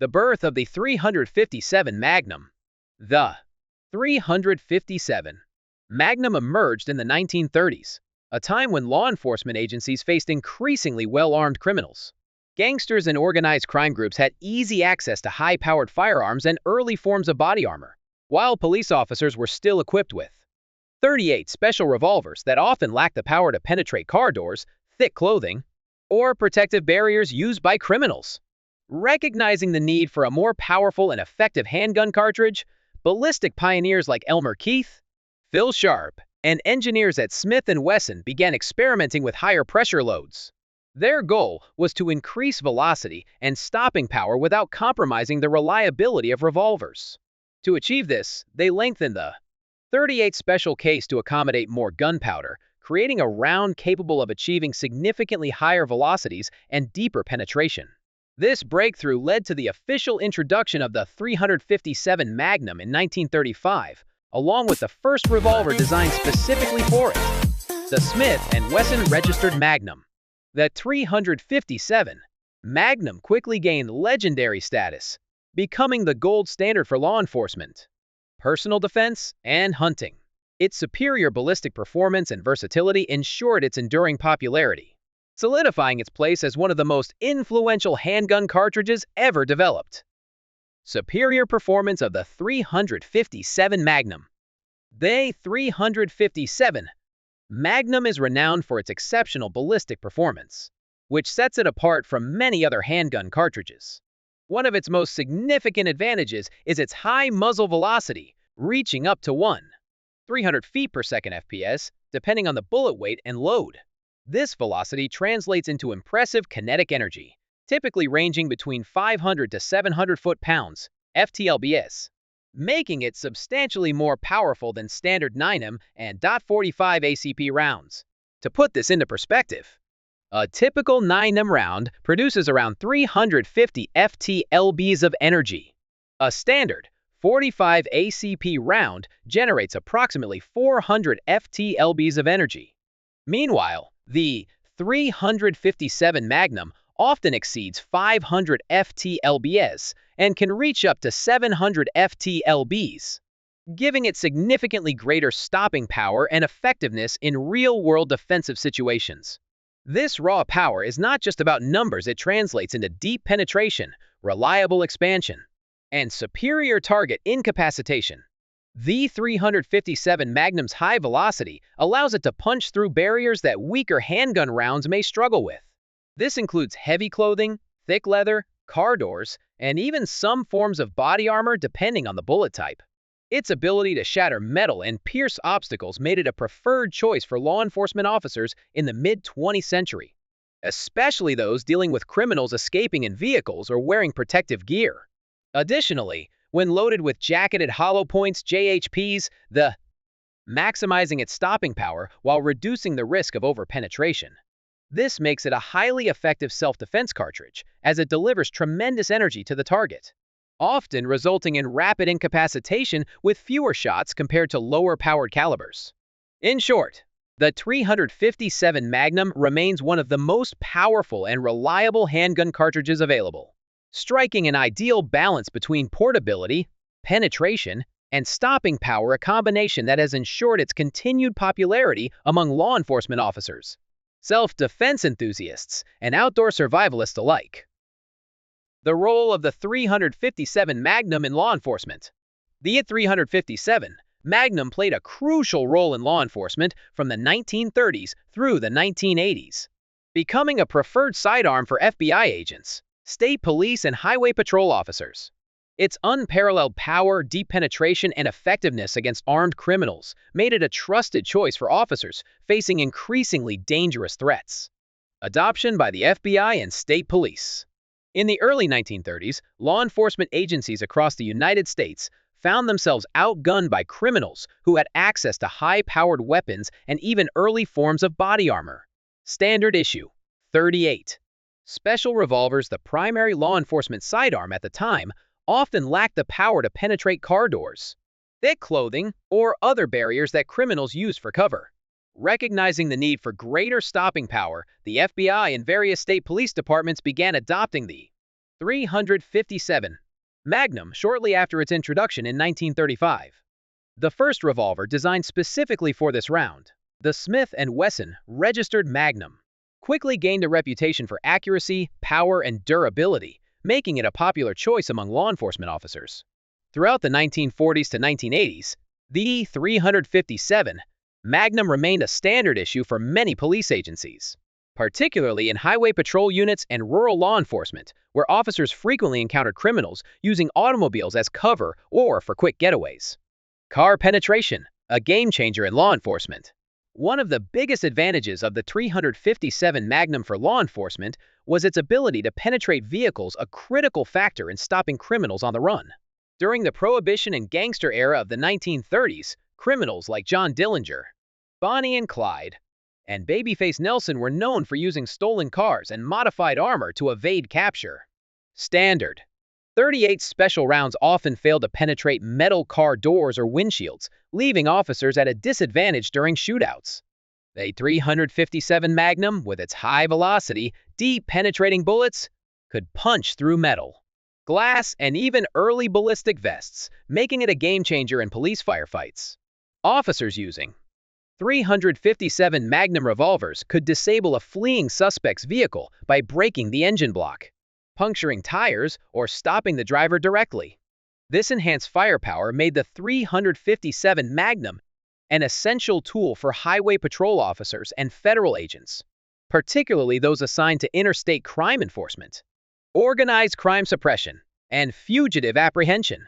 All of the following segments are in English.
The birth of the 357 Magnum. The 357 Magnum emerged in the 1930s, a time when law enforcement agencies faced increasingly well-armed criminals. Gangsters and organized crime groups had easy access to high-powered firearms and early forms of body armor, while police officers were still equipped with 38 special revolvers that often lacked the power to penetrate car doors, thick clothing, or protective barriers used by criminals. Recognizing the need for a more powerful and effective handgun cartridge, ballistic pioneers like Elmer Keith, Phil Sharp, and engineers at Smith & Wesson began experimenting with higher pressure loads. Their goal was to increase velocity and stopping power without compromising the reliability of revolvers. To achieve this, they lengthened the 38 special case to accommodate more gunpowder, creating a round capable of achieving significantly higher velocities and deeper penetration. This breakthrough led to the official introduction of the 357 Magnum in 1935, along with the first revolver designed specifically for it, the Smith & Wesson Registered Magnum. The 357 Magnum quickly gained legendary status, becoming the gold standard for law enforcement, personal defense, and hunting. Its superior ballistic performance and versatility ensured its enduring popularity, solidifying its place as one of the most influential handgun cartridges ever developed. Superior performance of the 357 Magnum. The 357 Magnum is renowned for its exceptional ballistic performance, which sets it apart from many other handgun cartridges. One of its most significant advantages is its high muzzle velocity, reaching up to 300 feet per second FPS, depending on the bullet weight and load. This velocity translates into impressive kinetic energy, typically ranging between 500 to 700 foot-pounds, ft-lbs, making it substantially more powerful than standard 9mm and .45 ACP rounds. To put this into perspective, a typical 9mm round produces around 350 ft-lbs of energy. A standard 45 ACP round generates approximately 400 ft-lbs of energy. Meanwhile, the 357 Magnum often exceeds 500 ft-lbs and can reach up to 700 ft-lbs, giving it significantly greater stopping power and effectiveness in real-world defensive situations. This raw power is not just about numbers, it translates into deep penetration, reliable expansion, and superior target incapacitation. The 357 Magnum's high velocity allows it to punch through barriers that weaker handgun rounds may struggle with. This includes heavy clothing, thick leather, car doors, and even some forms of body armor depending on the bullet type. Its ability to shatter metal and pierce obstacles made it a preferred choice for law enforcement officers in the mid-20th century, especially those dealing with criminals escaping in vehicles or wearing protective gear. Additionally, when loaded with jacketed hollow points (JHPs), the maximizing its stopping power while reducing the risk of overpenetration. This makes it a highly effective self-defense cartridge, as it delivers tremendous energy to the target, often resulting in rapid incapacitation with fewer shots compared to lower-powered calibers. In short, the 357 Magnum remains one of the most powerful and reliable handgun cartridges available, striking an ideal balance between portability, penetration, and stopping power, a combination that has ensured its continued popularity among law enforcement officers, self-defense enthusiasts, and outdoor survivalists alike. The role of the 357 Magnum in law enforcement. The 357 Magnum played a crucial role in law enforcement from the 1930s through the 1980s, becoming a preferred sidearm for FBI agents, state police, and highway patrol officers. Its unparalleled power, deep penetration, and effectiveness against armed criminals made it a trusted choice for officers facing increasingly dangerous threats. Adoption by the FBI and state police. In the early 1930s, law enforcement agencies across the United States found themselves outgunned by criminals who had access to high-powered weapons and even early forms of body armor. Standard issue 38. Special revolvers, the primary law enforcement sidearm at the time, often lacked the power to penetrate car doors, thick clothing, or other barriers that criminals used for cover. Recognizing the need for greater stopping power, the FBI and various state police departments began adopting the 357. Magnum, shortly after its introduction in 1935. The first revolver designed specifically for this round, the Smith & Wesson registered Magnum, quickly gained a reputation for accuracy, power, and durability, making it a popular choice among law enforcement officers. Throughout the 1940s to 1980s, the 357 Magnum remained a standard issue for many police agencies, particularly in highway patrol units and rural law enforcement, where officers frequently encountered criminals using automobiles as cover or for quick getaways. Car penetration, a game-changer in law enforcement. One of the biggest advantages of the 357 Magnum for law enforcement was its ability to penetrate vehicles, a critical factor in stopping criminals on the run. During the Prohibition and gangster era of the 1930s, criminals like John Dillinger, Bonnie and Clyde, and Babyface Nelson were known for using stolen cars and modified armor to evade capture. Standard. 38 special rounds often failed to penetrate metal car doors or windshields, leaving officers at a disadvantage during shootouts. The 357 Magnum, with its high velocity, deep penetrating bullets, could punch through metal, glass, and even early ballistic vests, making it a game-changer in police firefights. Officers using 357 Magnum revolvers could disable a fleeing suspect's vehicle by breaking the engine block, puncturing tires, or stopping the driver directly. This enhanced firepower made the 357 Magnum an essential tool for highway patrol officers and federal agents, particularly those assigned to interstate crime enforcement, organized crime suppression, and fugitive apprehension.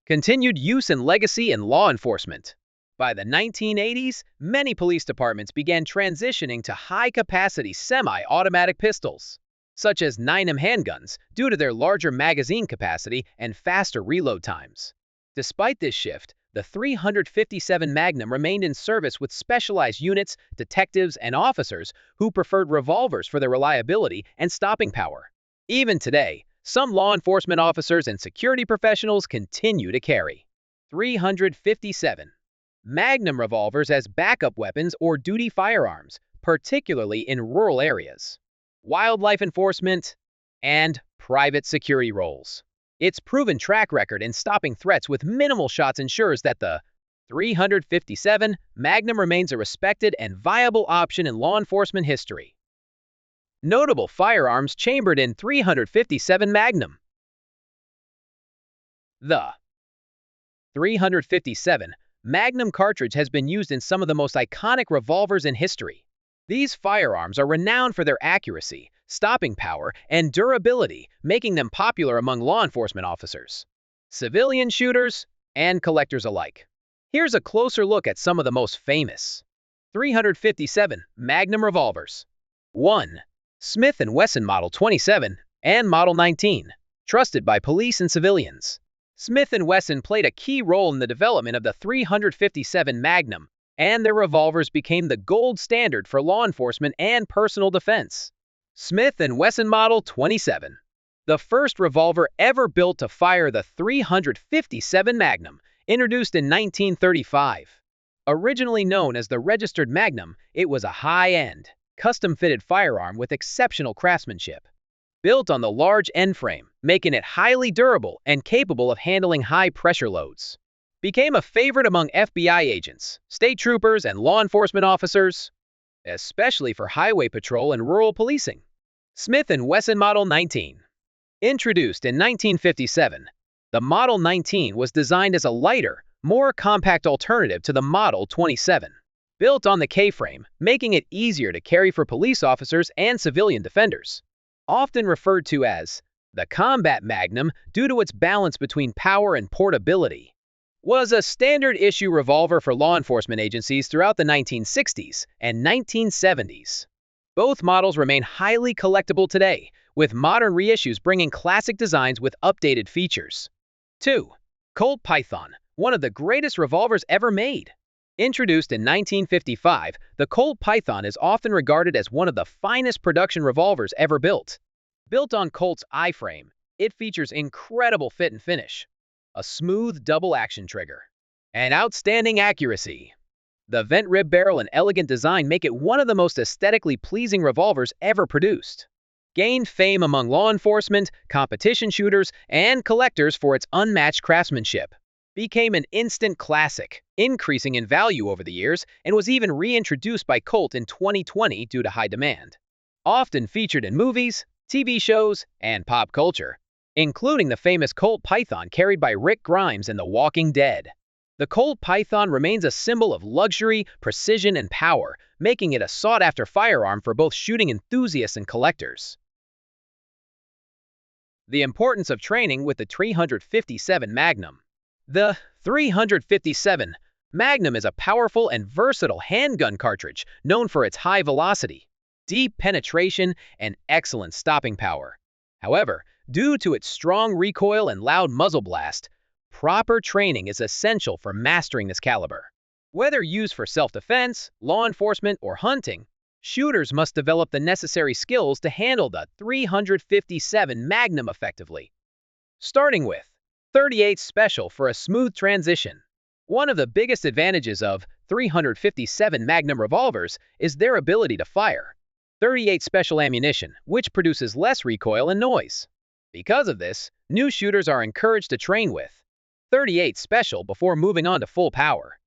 Continued use and legacy in law enforcement. By the 1980s, many police departments began transitioning to high-capacity semi-automatic pistols, such as Magnum handguns, due to their larger magazine capacity and faster reload times. Despite this shift, the 357 Magnum remained in service with specialized units, detectives, and officers who preferred revolvers for their reliability and stopping power. Even today, some law enforcement officers and security professionals continue to carry 357 Magnum revolvers as backup weapons or duty firearms, particularly in rural areas, wildlife enforcement, and private security roles. Its proven track record in stopping threats with minimal shots ensures that the 357 Magnum remains a respected and viable option in law enforcement history. Notable firearms chambered in 357 Magnum. The 357 Magnum cartridge has been used in some of the most iconic revolvers in history. These firearms are renowned for their accuracy, stopping power, and durability, making them popular among law enforcement officers, civilian shooters, and collectors alike. Here's a closer look at some of the most famous 357 Magnum revolvers. 1. Smith & Wesson Model 27 and Model 19, trusted by police and civilians. Smith & Wesson played a key role in the development of the 357 Magnum, and their revolvers became the gold standard for law enforcement and personal defense. Smith & Wesson Model 27, the first revolver ever built to fire the 357 Magnum, introduced in 1935. Originally known as the registered Magnum, it was a high-end, custom-fitted firearm with exceptional craftsmanship. Built on the large end frame, making it highly durable and capable of handling high-pressure loads. Became a favorite among FBI agents, state troopers, and law enforcement officers, especially for highway patrol and rural policing. Smith & Wesson Model 19. Introduced in 1957, the Model 19 was designed as a lighter, more compact alternative to the Model 27. Built on the K-frame, making it easier to carry for police officers and civilian defenders. Often referred to as the Combat Magnum due to its balance between power and portability, was a standard-issue revolver for law enforcement agencies throughout the 1960s and 1970s. Both models remain highly collectible today, with modern reissues bringing classic designs with updated features. 2. Colt Python, one of the greatest revolvers ever made. Introduced in 1955, the Colt Python is often regarded as one of the finest production revolvers ever built. Built on Colt's I-frame, it features incredible fit and finish, a smooth double-action trigger, and outstanding accuracy. The vent rib barrel and elegant design make it one of the most aesthetically pleasing revolvers ever produced. gained fame among law enforcement, competition shooters, and collectors for its unmatched craftsmanship. Became an instant classic, increasing in value over the years, and was even reintroduced by Colt in 2020 due to high demand. Often featured in movies, TV shows, and pop culture, including the famous Colt Python carried by Rick Grimes in The Walking Dead. The Colt Python remains a symbol of luxury, precision, and power, making it a sought-after firearm for both shooting enthusiasts and collectors. The importance of training with the 357 Magnum. The 357 Magnum is a powerful and versatile handgun cartridge known for its high velocity, deep penetration, and excellent stopping power. However, due to its strong recoil and loud muzzle blast, proper training is essential for mastering this caliber. Whether used for self-defense, law enforcement, or hunting, shooters must develop the necessary skills to handle the 357 Magnum effectively. Starting with 38 Special for a smooth transition. One of the biggest advantages of 357 Magnum revolvers is their ability to fire 38 Special ammunition, which produces less recoil and noise. Because of this, new shooters are encouraged to train with 38 Special before moving on to full power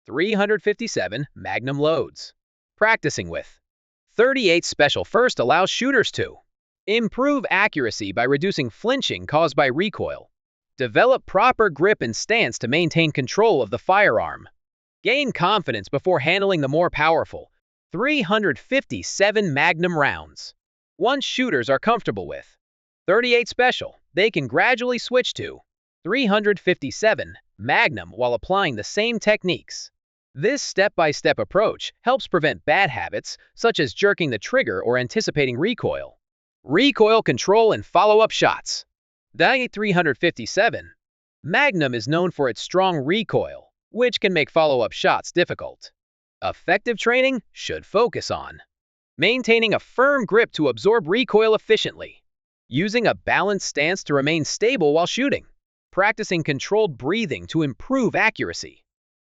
357 Magnum loads. Practicing with 38 Special first allows shooters to improve accuracy by reducing flinching caused by recoil, develop proper grip and stance to maintain control of the firearm, gain confidence before handling the more powerful 357 Magnum rounds. Once shooters are comfortable with 38 Special, they can gradually switch to 357 Magnum while applying the same techniques. This step-by-step approach helps prevent bad habits such as jerking the trigger or anticipating recoil. Recoil control and follow-up shots. The 357 Magnum is known for its strong recoil, which can make follow-up shots difficult. Effective training should focus on maintaining a firm grip to absorb recoil efficiently, using a balanced stance to remain stable while shooting, practicing controlled breathing to improve accuracy.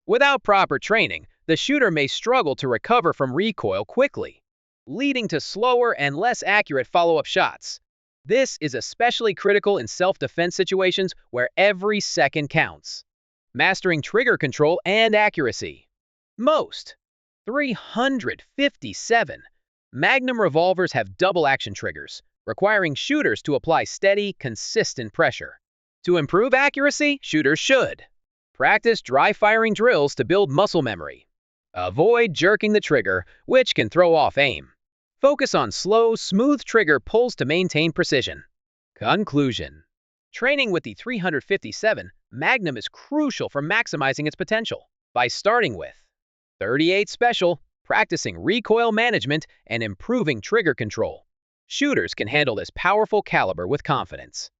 Without proper training, the shooter may struggle to recover from recoil quickly, leading to slower and less accurate follow-up shots. This is especially critical in self-defense situations where every second counts. Mastering trigger control and accuracy. Most 357 Magnum revolvers have double-action triggers, requiring shooters to apply steady, consistent pressure. To improve accuracy, shooters should practice dry-firing drills to build muscle memory. Avoid jerking the trigger, which can throw off aim. Focus on slow, smooth trigger pulls to maintain precision. Conclusion. Training with the 357 Magnum is crucial for maximizing its potential. By starting with 38 Special, practicing recoil management, and improving trigger control, shooters can handle this powerful caliber with confidence.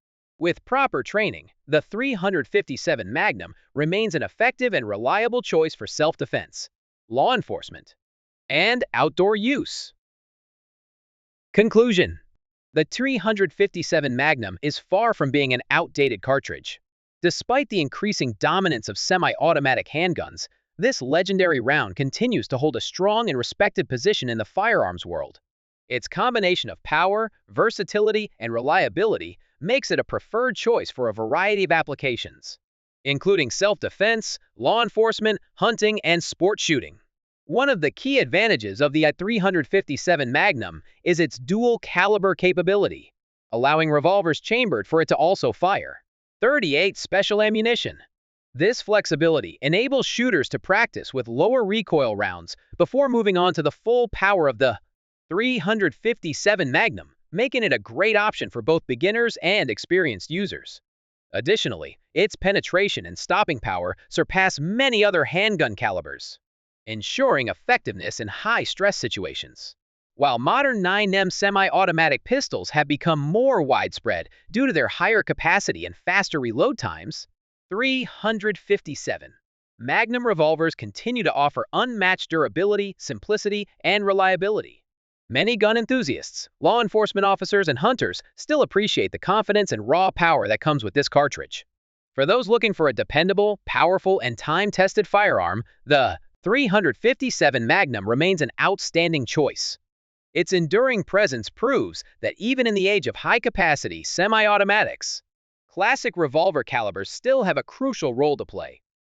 With proper training, the 357 Magnum remains an effective and reliable choice for self-defense, law enforcement, and outdoor use. Conclusion. The 357 Magnum is far from being an outdated cartridge. Despite the increasing dominance of semi-automatic handguns, this legendary round continues to hold a strong and respected position in the firearms world. Its combination of power, versatility, and reliability makes it a preferred choice for a variety of applications, including self-defense, law enforcement, hunting, and sport shooting. One of the key advantages of the 357 Magnum is its dual-caliber capability, allowing revolvers chambered for it to also fire 38 Special ammunition. This flexibility enables shooters to practice with lower recoil rounds before moving on to the full power of the 357 Magnum, making it a great option for both beginners and experienced users. Additionally, its penetration and stopping power surpass many other handgun calibers, ensuring effectiveness in high-stress situations. While modern 9mm semi-automatic pistols have become more widespread due to their higher capacity and faster reload times, 357 Magnum revolvers continue to offer unmatched durability, simplicity, and reliability. Many gun enthusiasts, law enforcement officers, and hunters still appreciate the confidence and raw power that comes with this cartridge. For those looking for a dependable, powerful, and time-tested firearm, the 357 Magnum remains an outstanding choice. Its enduring presence proves that even in the age of high-capacity semi-automatics, classic revolver calibers still have a crucial role to play.